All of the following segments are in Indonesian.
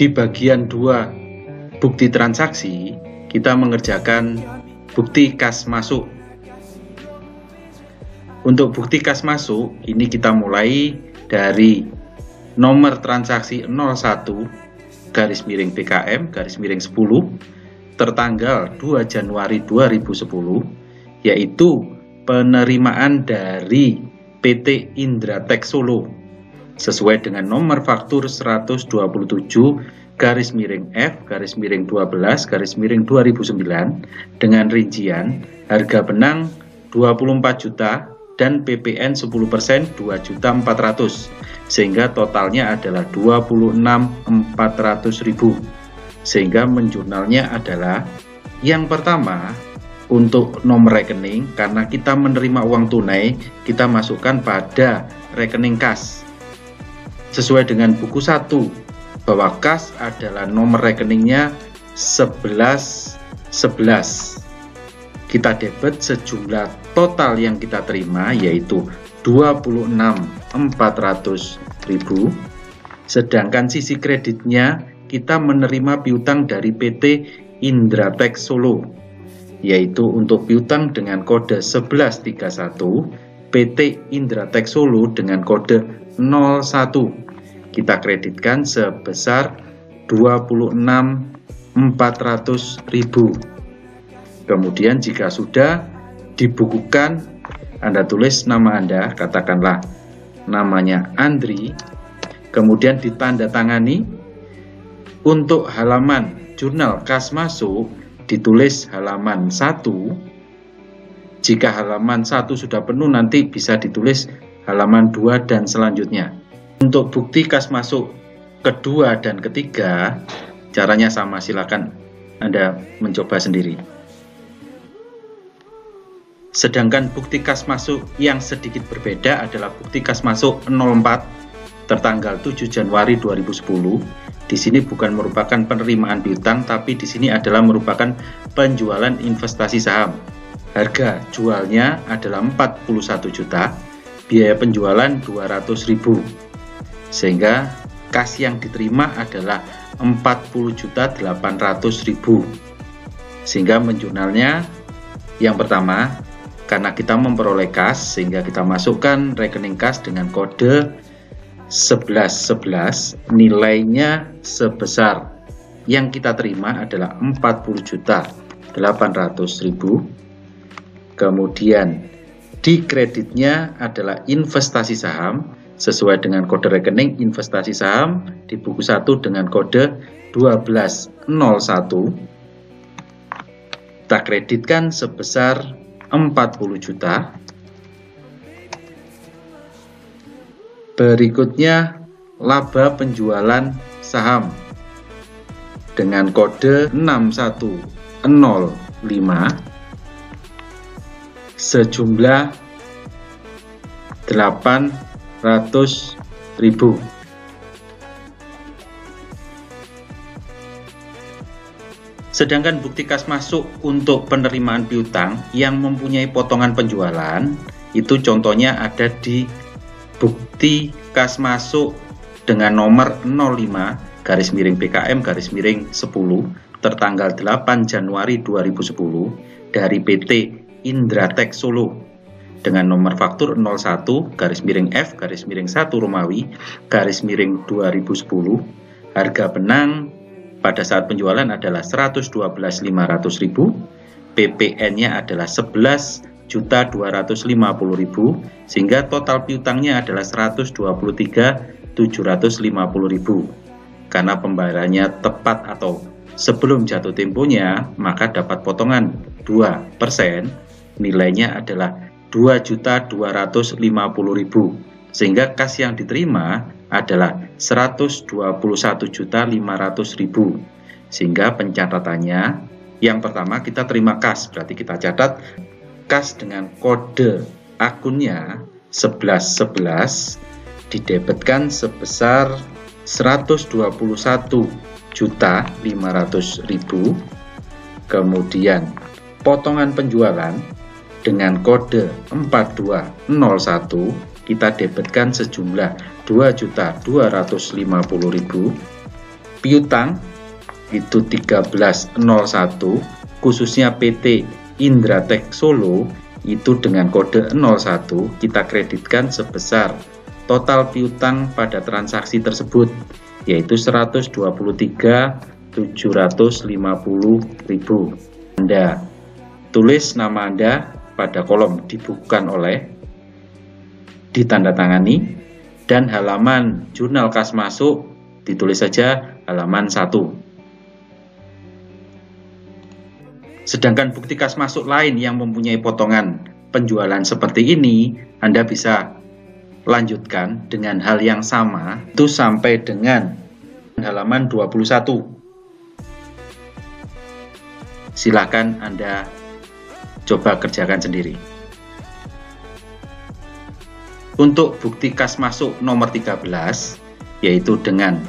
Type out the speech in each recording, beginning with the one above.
Di bagian 2 bukti transaksi, kita mengerjakan bukti kas masuk. Untuk bukti kas masuk, ini kita mulai dari nomor transaksi 01 garis miring PKM garis miring 10 tertanggal 2 Januari 2010, yaitu penerimaan dari PT Indratech Solo sesuai dengan nomor faktur 127 garis miring F garis miring 12 garis miring 2009 dengan rincian harga benang 24 juta dan PPN 10% 2.400.000, sehingga totalnya adalah 26.400.000. Sehingga menjurnalnya adalah yang pertama untuk nomor rekening, karena kita menerima uang tunai, kita masukkan pada rekening kas sesuai dengan buku 1 bahwa kas adalah nomor rekeningnya 1111. Kita debit sejumlah total yang kita terima yaitu 26.400.000, sedangkan sisi kreditnya kita menerima piutang dari PT Indratech Solo, yaitu untuk piutang dengan kode 1131 PT Indratech Solo dengan kode 01 kita kreditkan sebesar 26.400.000. Kemudian jika sudah dibukukan, Anda tulis nama Anda, katakanlah namanya Andri, kemudian ditandatangani. Untuk halaman jurnal kas masuk ditulis halaman 1. Jika halaman 1 sudah penuh, nanti bisa ditulis halaman 2 dan selanjutnya. Untuk bukti kas masuk kedua dan ketiga, caranya sama, silakan Anda mencoba sendiri. Sedangkan bukti kas masuk yang sedikit berbeda adalah bukti kas masuk 04 tertanggal 7 Januari 2010. Di sini bukan merupakan penerimaan piutang, tapi di sini adalah merupakan penjualan investasi saham. Harga jualnya adalah 41 juta, biaya penjualan 200.000. Sehingga kas yang diterima adalah 40.800.000. Sehingga menjurnalnya yang pertama, karena kita memperoleh kas, sehingga kita masukkan rekening kas dengan kode 1111, nilainya sebesar yang kita terima adalah 40.800.000. Kemudian di kreditnya adalah investasi saham sesuai dengan kode rekening investasi saham di buku 1 dengan kode 1201. Kita kreditkan sebesar 40 juta. Berikutnya laba penjualan saham dengan kode 6105 sejumlah 800.000. Sedangkan bukti kas masuk untuk penerimaan piutang yang mempunyai potongan penjualan, itu contohnya ada di bukti kas masuk dengan nomor 05 garis miring PKM garis miring 10 tertanggal 8 Januari 2010 dari PT Indratech Solo dengan nomor faktur 01 garis miring F garis miring 1 Romawi garis miring 2010. Harga benang pada saat penjualan adalah 112.500.000, PPN-nya adalah 11.250.000, sehingga total piutangnya adalah 123.750.000. Karena pembayarannya tepat atau sebelum jatuh temponya, maka dapat potongan 2%, nilainya adalah 2.250.000, sehingga kas yang diterima adalah 121.500.000. Sehingga pencatatannya yang pertama kita terima kas, berarti kita catat kas dengan kode akunnya 1111 didebitkan sebesar 121.500.000. Kemudian potongan penjualan dengan kode 4201 kita debitkan sejumlah 2.250.000. piutang itu 1301, khususnya PT Indratek Solo itu dengan kode 01 kita kreditkan sebesar total piutang pada transaksi tersebut, yaitu 123.750.000. Anda tulis nama Anda pada kolom dibukukan oleh, ditandatangani, dan halaman jurnal kas masuk ditulis saja halaman 1. Sedangkan bukti kas masuk lain yang mempunyai potongan penjualan seperti ini, Anda bisa lanjutkan dengan hal yang sama itu sampai dengan halaman 21. Silakan Anda coba kerjakan sendiri. Untuk bukti kas masuk nomor 13, yaitu dengan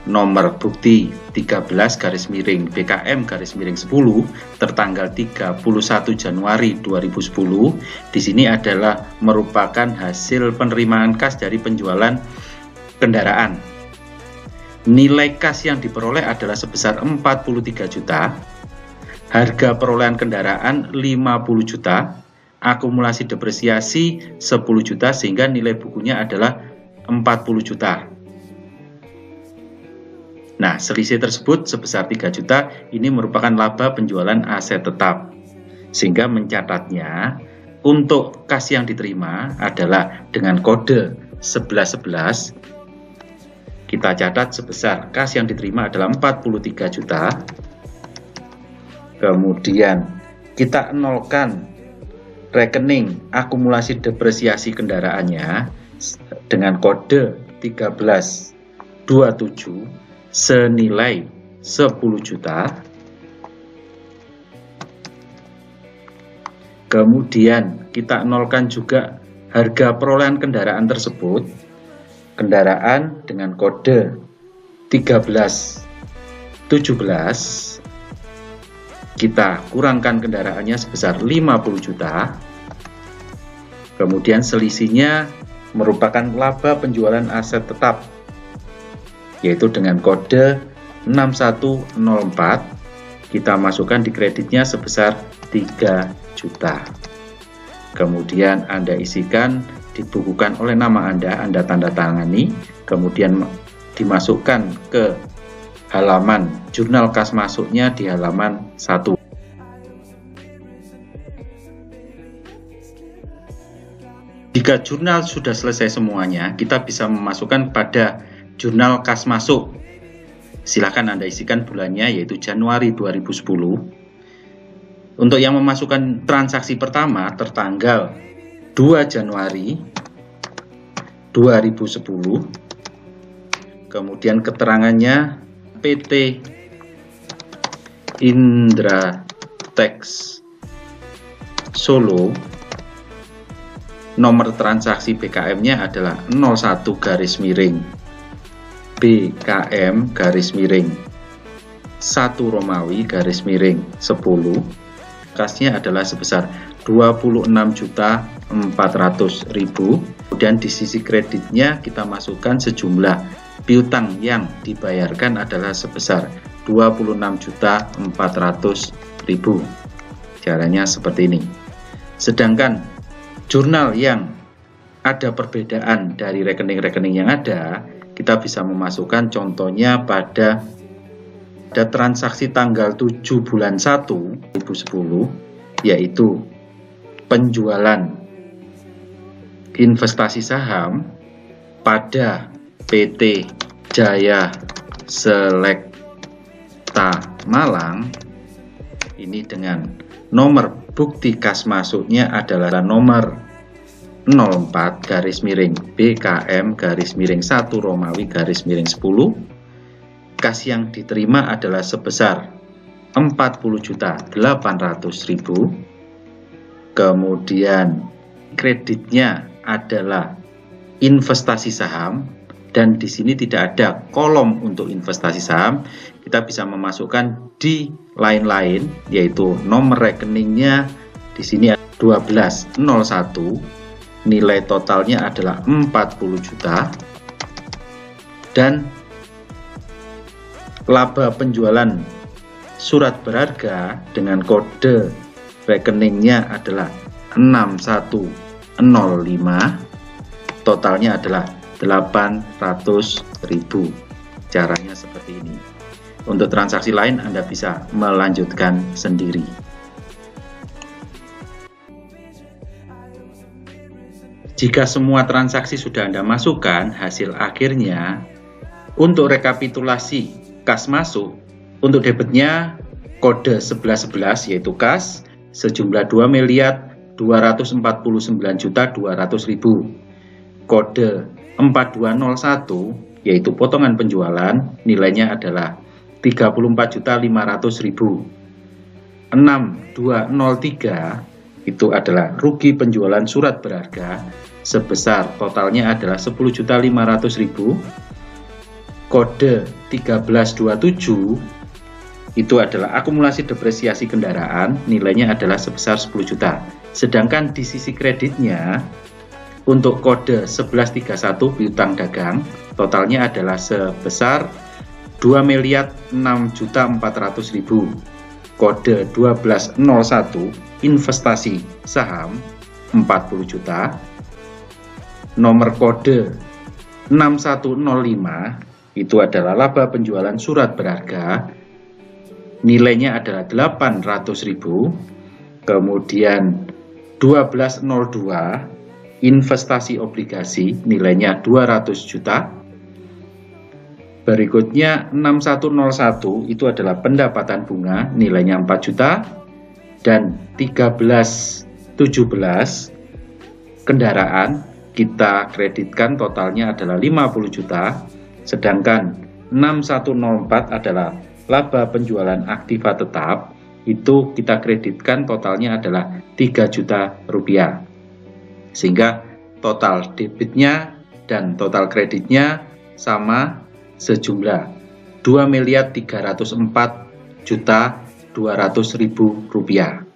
nomor bukti 13/BKM/10 tertanggal 31 Januari 2010. Di sini adalah merupakan hasil penerimaan kas dari penjualan kendaraan. Nilai kas yang diperoleh adalah sebesar 43 juta. Harga perolehan kendaraan 50 juta. Akumulasi depresiasi 10 juta sehingga nilai bukunya adalah 40 juta. Nah, selisih tersebut sebesar 3 juta ini merupakan laba penjualan aset tetap. Sehingga mencatatnya untuk kas yang diterima adalah dengan kode 1111. Kita catat sebesar kas yang diterima adalah 43 juta. Kemudian kita nolkan rekening akumulasi depresiasi kendaraannya dengan kode 1327 senilai 10 juta. Kemudian kita nolkan juga harga perolehan kendaraan tersebut. Kendaraan dengan kode 1317 kita kurangkan kendaraannya sebesar 50 juta. Kemudian selisihnya merupakan laba penjualan aset tetap, yaitu dengan kode 6104 kita masukkan di kreditnya sebesar 3 juta. Kemudian Anda isikan, dibukukan oleh nama Anda tanda tangani, kemudian dimasukkan ke halaman jurnal kas masuknya di halaman 1. Jika jurnal sudah selesai semuanya, kita bisa memasukkan pada jurnal kas masuk. Silahkan Anda isikan bulannya, yaitu Januari 2010. Untuk yang memasukkan transaksi pertama tertanggal 2 Januari 2010. Kemudian keterangannya PT Indratek Solo. Nomor transaksi BKM-nya adalah 01/BKM/1 Romawi/10. Kasnya adalah sebesar 26.400.000. Kemudian di sisi kreditnya kita masukkan sejumlah piutang yang dibayarkan adalah sebesar 26.400.000. Caranya seperti ini. Sedangkan jurnal yang ada perbedaan dari rekening-rekening yang ada, kita bisa memasukkan contohnya pada transaksi tanggal 7 bulan 1 2010, yaitu penjualan investasi saham pada PT Jaya Selekta Malang. Ini dengan nomor bukti kas masuknya adalah nomor 04/BKM/1 Romawi/10. Kas yang diterima adalah sebesar 40.800.000. Kemudian kreditnya adalah investasi saham, dan di sini tidak ada kolom untuk investasi saham. Kita bisa memasukkan di lain-lain, yaitu nomor rekeningnya di sini 1201, nilai totalnya adalah 40 juta, dan laba penjualan surat berharga dengan kode rekeningnya adalah 6105, totalnya adalah 800.000. Caranya seperti ini. Untuk transaksi lain Anda bisa melanjutkan sendiri. Jika semua transaksi sudah Anda masukkan, hasil akhirnya untuk rekapitulasi kas masuk, untuk debitnya kode 1111 yaitu kas sejumlah 2.249.200.000. Kode 4201 yaitu potongan penjualan, nilainya adalah 34.500.000. 6203 itu adalah rugi penjualan surat berharga sebesar totalnya adalah 10.500.000. Kode 1327 itu adalah akumulasi depresiasi kendaraan, nilainya adalah sebesar 10 juta. Sedangkan di sisi kreditnya untuk kode 1131 piutang dagang, totalnya adalah sebesar 2.006.400.000. Kode 1201 investasi saham 40 juta. Nomor kode 6105 itu adalah laba penjualan surat berharga, nilainya adalah 800.000. Kemudian 1202 investasi obligasi, nilainya 200 juta. Berikutnya 6101 itu adalah pendapatan bunga, nilainya 4 juta. Dan 1317 kendaraan kita kreditkan totalnya adalah 50 juta. Sedangkan 6104 adalah laba penjualan aktiva tetap, itu kita kreditkan totalnya adalah 3 juta rupiah. Sehingga total debitnya dan total kreditnya sama sejumlah 2.304.200.000 rupiah.